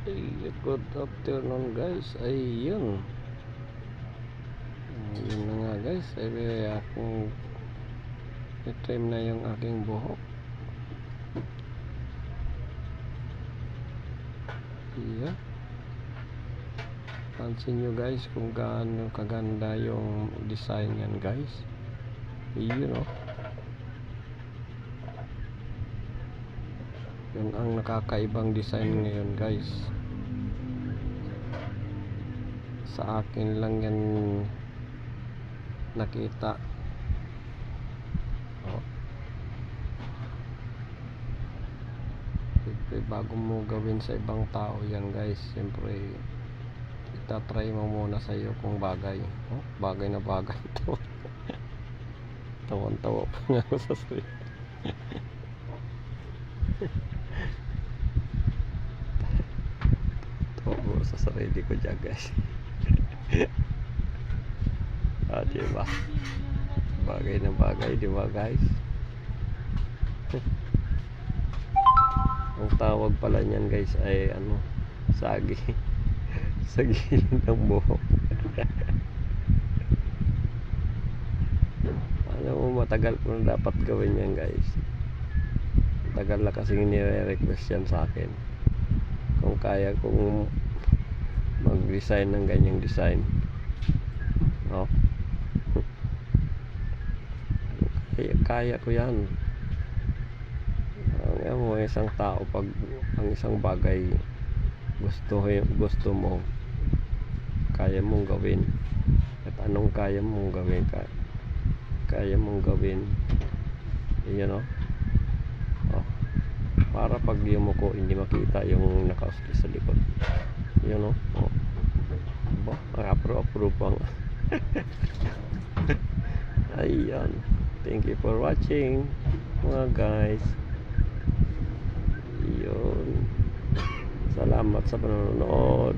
Good afternoon guys. Ayun. Yun na nga guys. Ay akong i-trim na yung aking buhok. Yeah. Pansin nyo guys kung gaano kaganda yung design yan guys. Yun o. Yun ang nakakaibang design ngayon guys. Sa akin lang yan nakita. Oh. Siyempre bago mo gawin sa ibang tao yan guys, siyempre itatry mo muna sa iyo kung bagay. Oh, bagay na bagay ito. Tawan-tawa pa nga ako sa sarili. Tawa sa sarili ko dyan guys. Diba? Bagay na bagay, diba guys? Ang tawag pala niyan guys ay ano, sagi. Sa gilid ng buhok. Alam mo, matagal ko na dapat gawin yan guys. Matagal na kasing nire-request yan sa akin. Kung kaya kong mag-design ng ganyang design. No? Kaya ko yan. Ang mo, isang tao pag ang isang bagay gusto mo, kaya mong gawin. At anong kaya mong gawin, kaya mong gawin, you know? Oh, para pag yung ko hindi makita yung nakauski sa likod, you know? Oh, approve ang ayan. Thank you for watching mga guys. Yun, salamat sa panonood.